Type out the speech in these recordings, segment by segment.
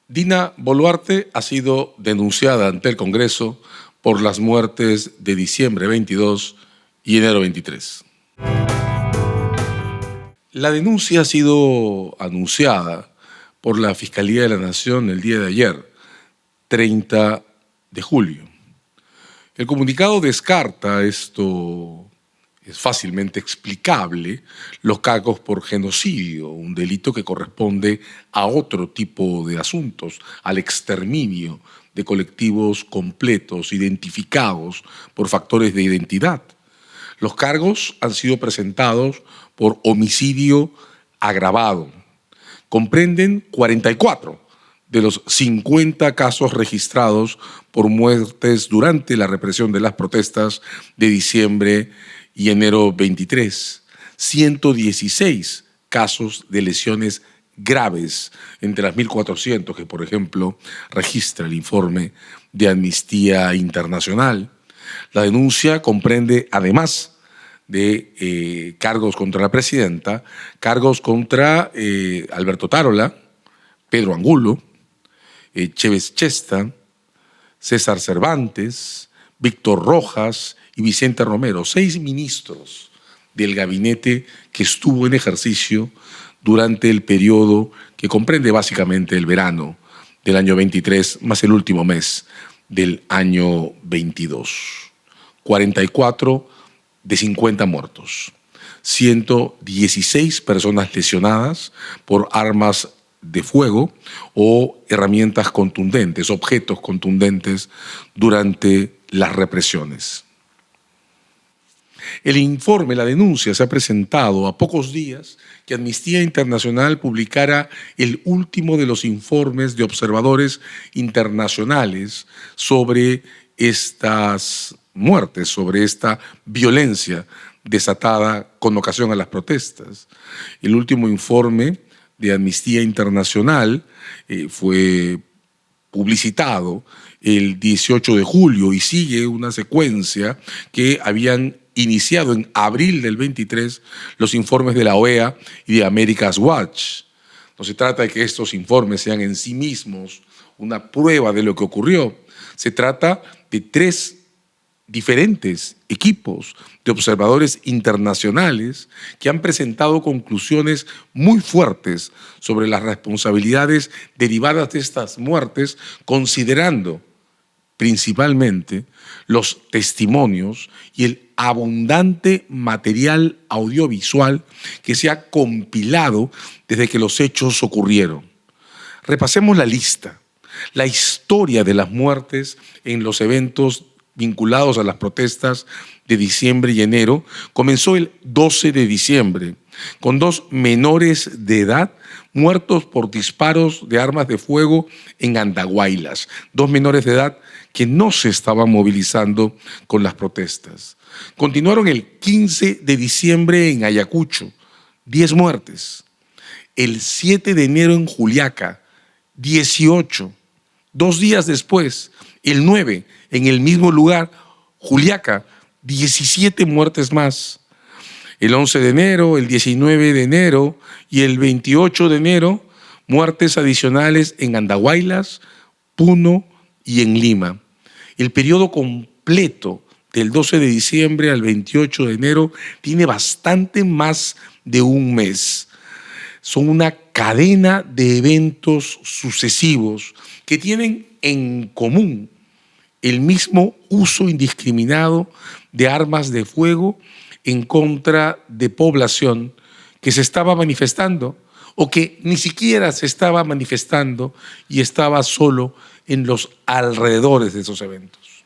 Dina Boluarte ha sido denunciada ante el Congreso por las muertes de diciembre 22 y enero 23. La denuncia ha sido anunciada por la Fiscalía de la Nación el día de ayer, 30 de julio. El comunicado descarta, esto es fácilmente explicable, los cargos por genocidio, un delito que corresponde a otro tipo de asuntos, al exterminio de colectivos completos identificados por factores de identidad. Los cargos han sido presentados por homicidio agravado. Comprenden 44 de los 50 casos registrados por muertes durante la represión de las protestas de diciembre y enero 23, 116 casos de lesiones graves, entre las 1.400 que, por ejemplo, registra el informe de Amnistía Internacional. La denuncia comprende, además de cargos contra la presidenta, cargos contra Alberto Tarola, Pedro Angulo, Chévez Chesta, César Cervantes, Víctor Rojas y Vicente Romero, 6 ministros del gabinete que estuvo en ejercicio durante el periodo que comprende básicamente el verano del año 23 más el último mes del año 22. 44 de 50 muertos, 116 personas lesionadas por armas de fuego o herramientas contundentes, objetos contundentes durante las represiones. El informe, la denuncia, se ha presentado a pocos días que Amnistía Internacional publicara el último de los informes de observadores internacionales sobre estas muertes, sobre esta violencia desatada con ocasión a las protestas. El último informe de Amnistía Internacional fue publicitado el 18 de julio y sigue una secuencia que habían iniciado en abril del 23 los informes de la OEA y de America's Watch. No se trata de que estos informes sean en sí mismos una prueba de lo que ocurrió. Se trata de 3 diferentes equipos de observadores internacionales que han presentado conclusiones muy fuertes sobre las responsabilidades derivadas de estas muertes, considerando principalmente los testimonios y el abundante material audiovisual que se ha compilado desde que los hechos ocurrieron. Repasemos la lista, la historia de las muertes en los eventos vinculados a las protestas de diciembre y enero. Comenzó el 12 de diciembre, con 2 menores de edad muertos por disparos de armas de fuego en Andahuaylas, 2 menores de edad que no se estaban movilizando con las protestas. Continuaron el 15 de diciembre en Ayacucho, 10 muertes. El 7 de enero en Juliaca, 18. 2 días después, el 9, en el mismo lugar, Juliaca, 17 muertes más. El 11 de enero, el 19 de enero y el 28 de enero, muertes adicionales en Andahuaylas, Puno y en Lima. El periodo completo del 12 de diciembre al 28 de enero tiene bastante más de un mes. Son una cadena de eventos sucesivos que tienen en común el mismo uso indiscriminado de armas de fuego en contra de población que se estaba manifestando o que ni siquiera se estaba manifestando y estaba solo en los alrededores de esos eventos.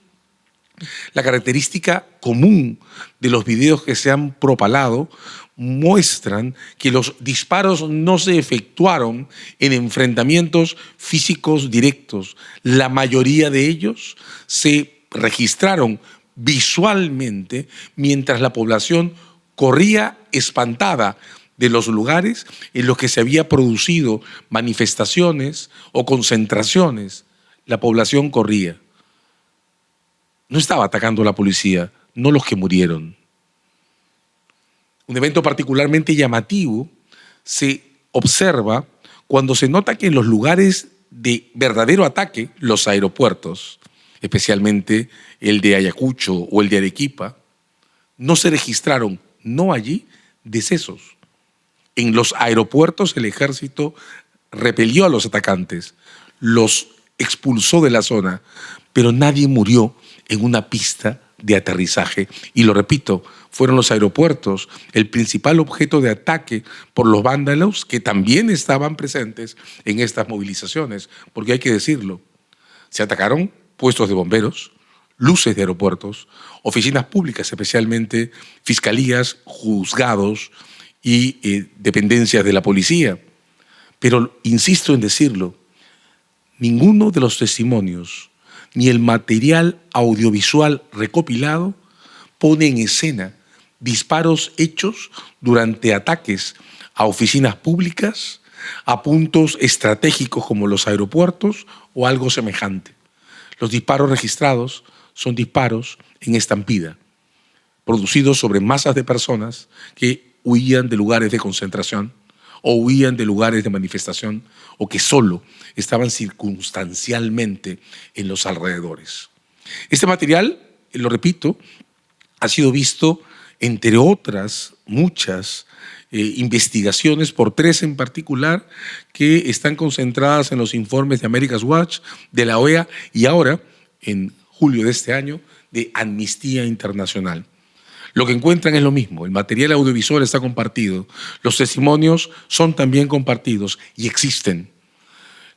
La característica común de los videos que se han propalado muestran que los disparos no se efectuaron en enfrentamientos físicos directos. La mayoría de ellos se registraron visualmente mientras la población corría espantada de los lugares en los que se había producido manifestaciones o concentraciones. La población corría. No estaba atacando a la policía, no los que murieron. Un evento particularmente llamativo se observa cuando se nota que en los lugares de verdadero ataque, los aeropuertos, especialmente el de Ayacucho o el de Arequipa, no se registraron, no allí, decesos. En los aeropuertos el ejército repelió a los atacantes, los expulsó de la zona, pero nadie murió en una pista de aterrizaje. Y lo repito, fueron los aeropuertos el principal objeto de ataque por los vándalos que también estaban presentes en estas movilizaciones, porque hay que decirlo, se atacaron puestos de bomberos, luces de aeropuertos, oficinas públicas, especialmente fiscalías, juzgados y dependencias de la policía. Pero insisto en decirlo, ninguno de los testimonios ni el material audiovisual recopilado pone en escena disparos hechos durante ataques a oficinas públicas, a puntos estratégicos como los aeropuertos o algo semejante. Los disparos registrados son disparos en estampida, producidos sobre masas de personas que huían de lugares de concentración o huían de lugares de manifestación o que solo estaban circunstancialmente en los alrededores. Este material, lo repito, ha sido visto, entre otras muchas investigaciones, por 3 en particular, que están concentradas en los informes de America's Watch, de la OEA y ahora, en julio de este año, de Amnistía Internacional. Lo que encuentran es lo mismo, el material audiovisual está compartido, los testimonios son también compartidos y existen.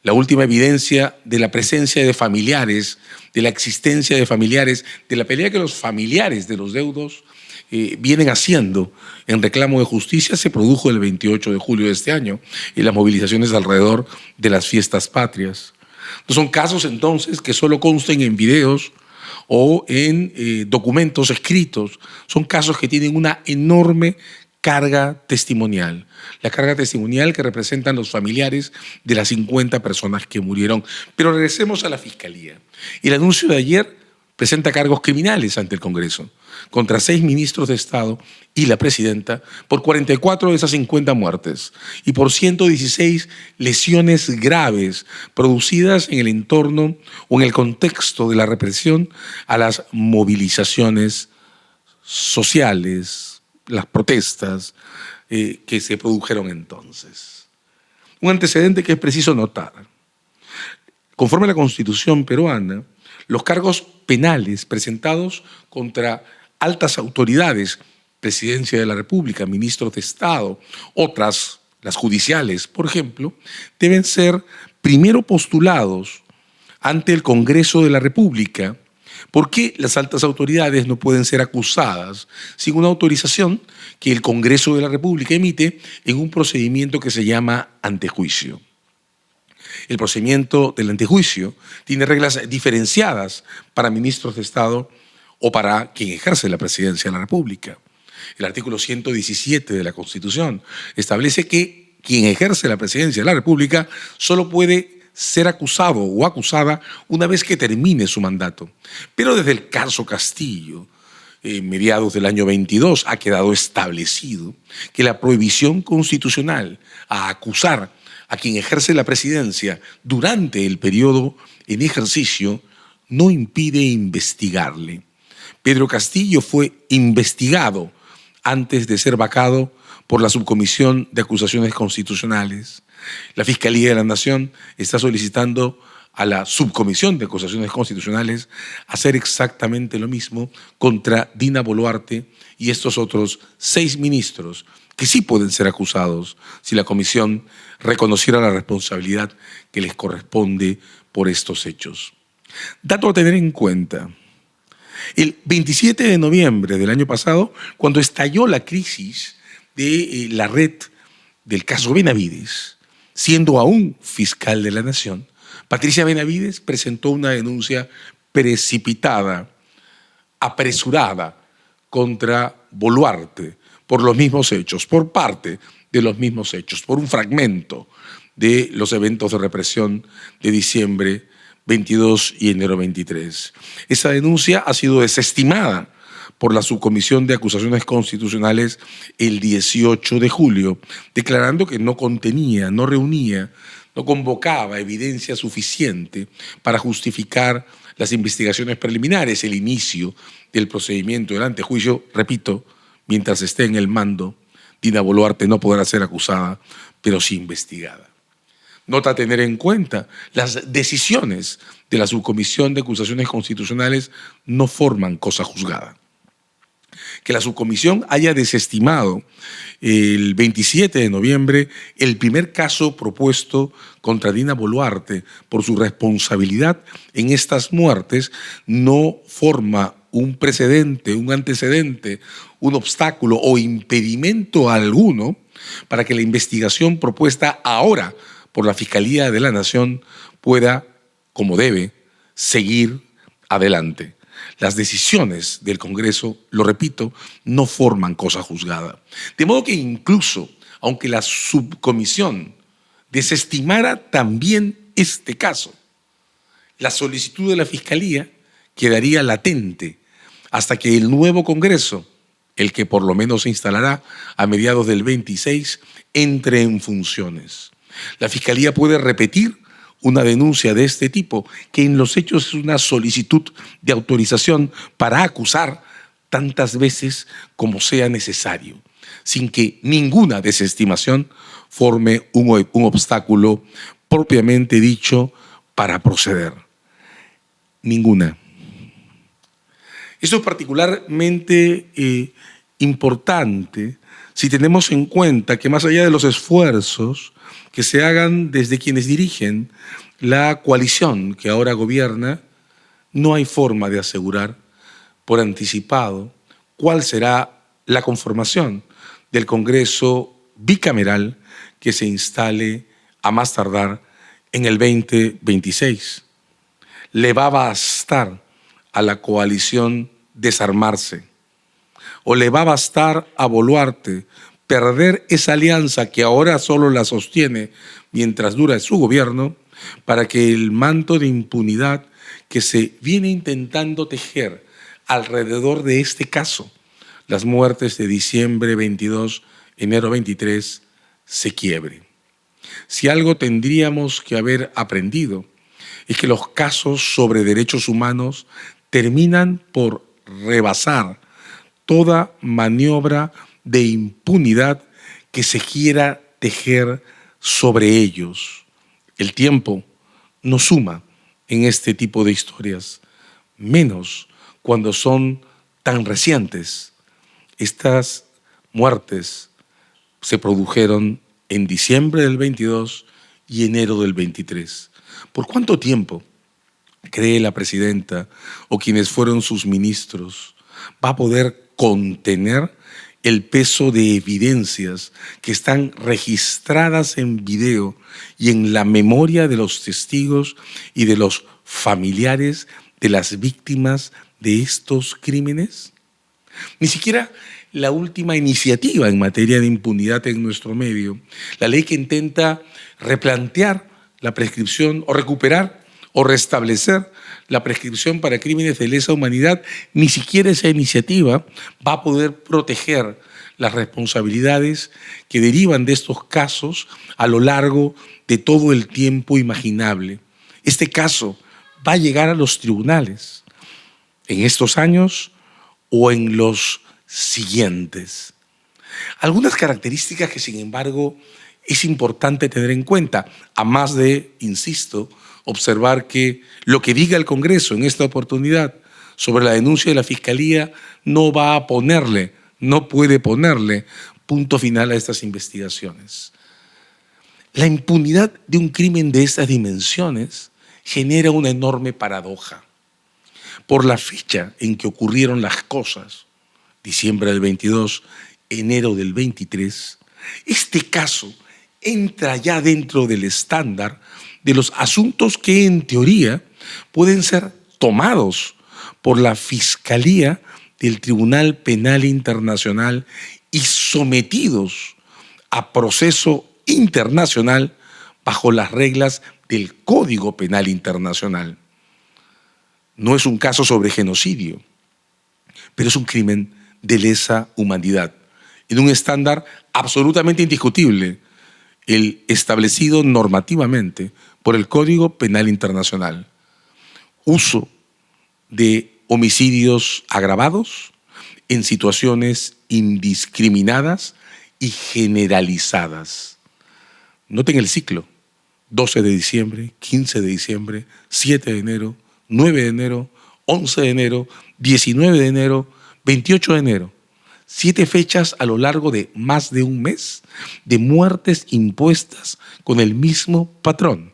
La última evidencia de la presencia de familiares, de la existencia de familiares, de la pelea que los familiares de los deudos vienen haciendo en reclamo de justicia se produjo el 28 de julio de este año en las movilizaciones alrededor de las fiestas patrias. No son casos entonces que solo consten en videos o en documentos escritos, son casos que tienen una enorme carga testimonial, la carga testimonial que representan los familiares de las 50 personas que murieron. Pero regresemos a la Fiscalía. El anuncio de ayer presenta cargos criminales ante el Congreso contra 6 ministros de Estado y la presidenta por 44 de esas 50 muertes y por 116 lesiones graves producidas en el entorno o en el contexto de la represión a las movilizaciones sociales, las protestas que se produjeron entonces. Un antecedente que es preciso notar. Conforme a la Constitución peruana, los cargos penales presentados contra altas autoridades, Presidencia de la República, ministros de Estado, otras, las judiciales, por ejemplo, deben ser primero postulados ante el Congreso de la República. ¿Por qué las altas autoridades no pueden ser acusadas sin una autorización que el Congreso de la República emite en un procedimiento que se llama antejuicio? El procedimiento del antejuicio tiene reglas diferenciadas para ministros de Estado o para quien ejerce la presidencia de la República. El artículo 117 de la Constitución establece que quien ejerce la presidencia de la República solo puede ser acusado o acusada una vez que termine su mandato. Pero desde el caso Castillo, mediados del año 22, ha quedado establecido que la prohibición constitucional a acusar a quien ejerce la presidencia durante el periodo en ejercicio no impide investigarle. Pedro Castillo fue investigado antes de ser vacado por la Subcomisión de Acusaciones Constitucionales. La Fiscalía de la Nación está solicitando a la Subcomisión de Acusaciones Constitucionales hacer exactamente lo mismo contra Dina Boluarte y estos otros 6 ministros que sí pueden ser acusados si la comisión reconociera la responsabilidad que les corresponde por estos hechos. Dato a tener en cuenta. El 27 de noviembre del año pasado, cuando estalló la crisis de la red del caso Benavides, siendo aún fiscal de la Nación, Patricia Benavides presentó una denuncia precipitada, apresurada contra Boluarte por los mismos hechos, por parte de los mismos hechos, por un fragmento de los eventos de represión de diciembre 22 y enero 23. Esa denuncia ha sido desestimada por la Subcomisión de Acusaciones Constitucionales el 18 de julio, declarando que no contenía, no reunía no convocaba evidencia suficiente para justificar las investigaciones preliminares, el inicio del procedimiento del antejuicio. Repito, mientras esté en el mando, Dina Boluarte no podrá ser acusada, pero sí investigada. Nota a tener en cuenta: las decisiones de la Subcomisión de Acusaciones Constitucionales no forman cosa juzgada. Que la subcomisión haya desestimado el 27 de noviembre el primer caso propuesto contra Dina Boluarte por su responsabilidad en estas muertes no forma un precedente, un antecedente, un obstáculo o impedimento alguno para que la investigación propuesta ahora por la Fiscalía de la Nación pueda, como debe, seguir adelante. Las decisiones del Congreso, lo repito, no forman cosa juzgada. De modo que incluso, aunque la subcomisión desestimara también este caso, la solicitud de la Fiscalía quedaría latente hasta que el nuevo Congreso, el que por lo menos se instalará a mediados del 26, entre en funciones. La Fiscalía puede repetir una denuncia de este tipo, que en los hechos es una solicitud de autorización para acusar tantas veces como sea necesario, sin que ninguna desestimación forme un obstáculo propiamente dicho para proceder. Ninguna. Esto es particularmente importante si tenemos en cuenta que, más allá de los esfuerzos que se hagan desde quienes dirigen la coalición que ahora gobierna, no hay forma de asegurar por anticipado cuál será la conformación del Congreso bicameral que se instale a más tardar en el 2026. Le va a bastar a la coalición desarmarse, o le va a bastar a Boluarte perder esa alianza que ahora solo la sostiene mientras dura su gobierno, para que el manto de impunidad que se viene intentando tejer alrededor de este caso, las muertes de diciembre 22, enero 23, se quiebre. Si algo tendríamos que haber aprendido es que los casos sobre derechos humanos terminan por rebasar toda maniobra de impunidad que se quiera tejer sobre ellos. El tiempo no suma en este tipo de historias, menos cuando son tan recientes. Estas muertes se produjeron en diciembre del 22 y enero del 23. ¿Por cuánto tiempo cree la presidenta o quienes fueron sus ministros va a poder contener el peso de evidencias que están registradas en video y en la memoria de los testigos y de los familiares de las víctimas de estos crímenes? Ni siquiera la última iniciativa en materia de impunidad en nuestro medio, la ley que intenta replantear la prescripción o recuperar o restablecer la prescripción para crímenes de lesa humanidad, ni siquiera esa iniciativa va a poder proteger las responsabilidades que derivan de estos casos a lo largo de todo el tiempo imaginable. Este caso va a llegar a los tribunales en estos años o en los siguientes. Algunas características que, sin embargo, es importante tener en cuenta, a más de, insisto, observar que lo que diga el Congreso en esta oportunidad sobre la denuncia de la Fiscalía no va a ponerle, no puede ponerle punto final a estas investigaciones. La impunidad de un crimen de estas dimensiones genera una enorme paradoja. Por la fecha en que ocurrieron las cosas, diciembre del 22, enero del 23, este caso entra ya dentro del estándar de los asuntos que en teoría pueden ser tomados por la Fiscalía del Tribunal Penal Internacional y sometidos a proceso internacional bajo las reglas del Código Penal Internacional. No es un caso sobre genocidio, pero es un crimen de lesa humanidad, en un estándar absolutamente indiscutible el establecido normativamente por el Código Penal Internacional. Uso de homicidios agravados en situaciones indiscriminadas y generalizadas. Noten el ciclo: 12 de diciembre, 15 de diciembre, 7 de enero, 9 de enero, 11 de enero, 19 de enero, 28 de enero. 7 fechas a lo largo de más de un mes de muertes impuestas con el mismo patrón: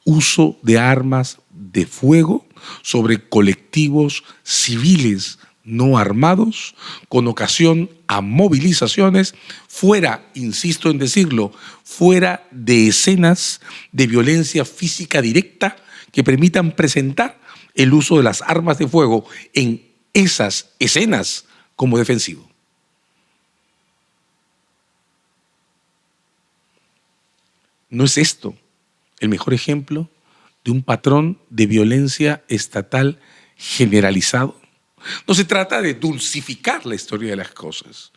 uso de armas de fuego sobre colectivos civiles no armados con ocasión a movilizaciones fuera, insisto en decirlo, fuera de escenas de violencia física directa que permitan presentar el uso de las armas de fuego en esas escenas como defensivo. ¿No es esto el mejor ejemplo de un patrón de violencia estatal generalizado? No se trata de dulcificar la historia de las cosas.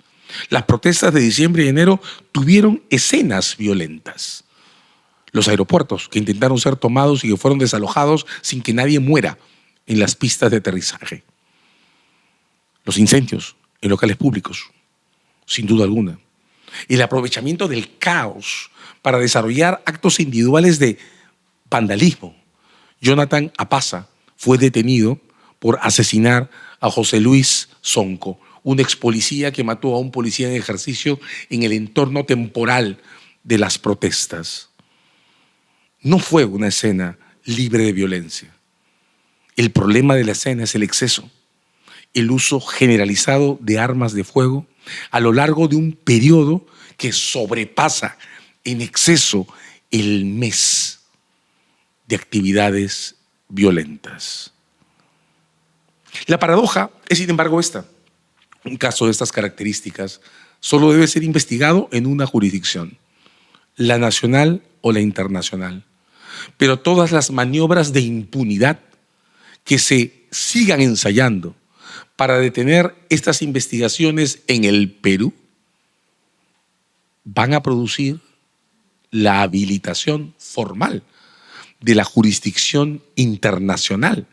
Las protestas de diciembre y enero tuvieron escenas violentas. Los aeropuertos que intentaron ser tomados y que fueron desalojados sin que nadie muera en las pistas de aterrizaje. Los incendios en locales públicos, sin duda alguna. El aprovechamiento del caos para desarrollar actos individuales de vandalismo. Jonathan Apaza fue detenido por asesinar a José Luis Zonco, un ex policía que mató a un policía en ejercicio en el entorno temporal de las protestas. No fue una escena libre de violencia. El problema de la escena es el exceso, el uso generalizado de armas de fuego a lo largo de un periodo que sobrepasa en exceso el mes de actividades violentas. La paradoja es, sin embargo, esta: un caso de estas características solo debe ser investigado en una jurisdicción, la nacional o la internacional. Pero todas las maniobras de impunidad que se sigan ensayando para detener estas investigaciones en el Perú van a producir la habilitación formal de la jurisdicción internacional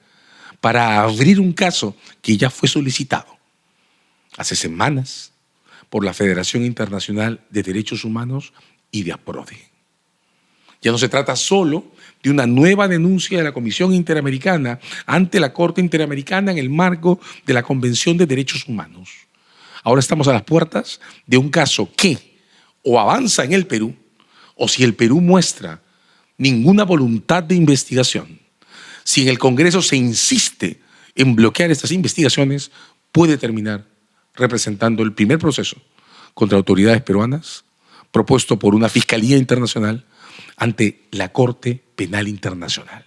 para abrir un caso que ya fue solicitado hace semanas por la Federación Internacional de Derechos Humanos y de APRODE. Ya no se trata solo de una nueva denuncia de la Comisión Interamericana ante la Corte Interamericana en el marco de la Convención de Derechos Humanos. Ahora estamos a las puertas de un caso que o avanza en el Perú, o si el Perú muestra ninguna voluntad de investigación, si en el Congreso se insiste en bloquear estas investigaciones, puede terminar representando el primer proceso contra autoridades peruanas propuesto por una Fiscalía Internacional ante la Corte Penal Internacional.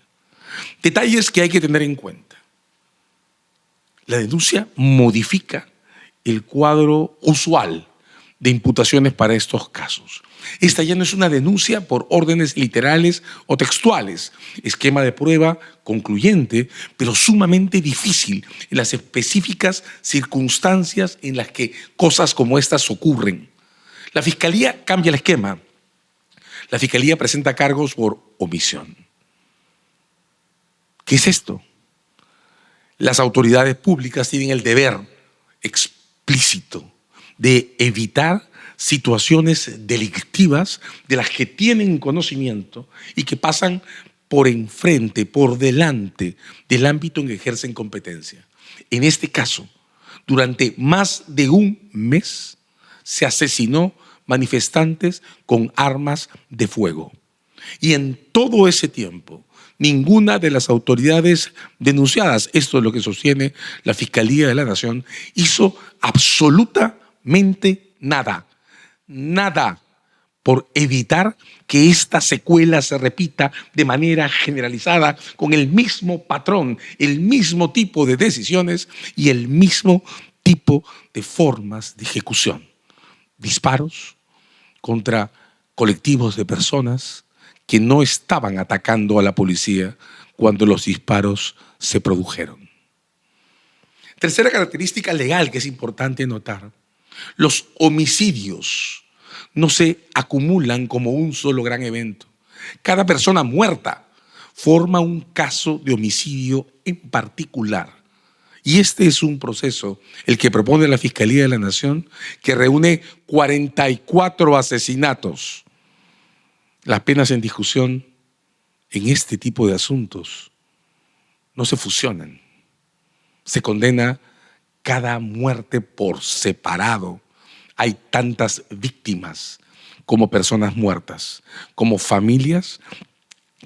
Detalles que hay que tener en cuenta. La denuncia modifica el cuadro usual de imputaciones para estos casos. Esta ya no es una denuncia por órdenes literales o textuales, esquema de prueba concluyente, pero sumamente difícil en las específicas circunstancias en las que cosas como estas ocurren. La Fiscalía cambia el esquema. La Fiscalía presenta cargos por omisión. ¿Qué es esto? Las autoridades públicas tienen el deber explícito de evitar situaciones delictivas de las que tienen conocimiento y que pasan por enfrente, por delante del ámbito en que ejercen competencia. En este caso, durante más de un mes se asesinó manifestantes con armas de fuego. Y en todo ese tiempo, ninguna de las autoridades denunciadas, esto es lo que sostiene la Fiscalía de la Nación, hizo absolutamente nada por evitar que esta secuela se repita de manera generalizada con el mismo patrón, el mismo tipo de decisiones y el mismo tipo de formas de ejecución. Disparos contra colectivos de personas que no estaban atacando a la policía cuando los disparos se produjeron. Tercera característica legal que es importante notar: los homicidios no se acumulan como un solo gran evento. Cada persona muerta forma un caso de homicidio en particular. Y este es un proceso, el que propone la Fiscalía de la Nación, que reúne 44 asesinatos. Las penas en discusión en este tipo de asuntos no se fusionan. Se condena cada muerte por separado. Hay tantas víctimas como personas muertas, como familias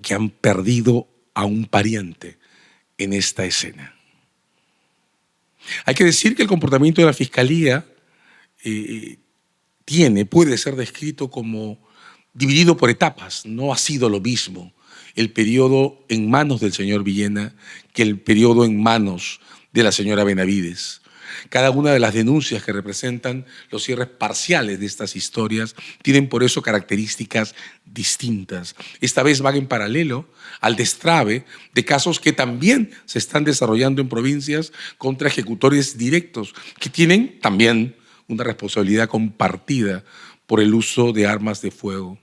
que han perdido a un pariente en esta escena. Hay que decir que el comportamiento de la Fiscalía puede ser descrito como dividido por etapas. No ha sido lo mismo el periodo en manos del señor Villena que el periodo en manos de la señora Benavides. Cada una de las denuncias que representan los cierres parciales de estas historias tienen por eso características distintas. Esta vez van en paralelo al destrabe de casos que también se están desarrollando en provincias contra ejecutores directos, que tienen también una responsabilidad compartida por el uso de armas de fuego.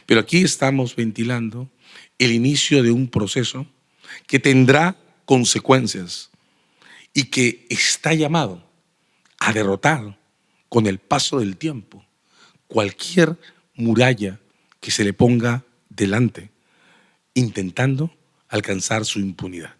Pero aquí estamos ventilando el inicio de un proceso que tendrá consecuencias y que está llamado a derrotar con el paso del tiempo cualquier muralla que se le ponga delante, intentando alcanzar su impunidad.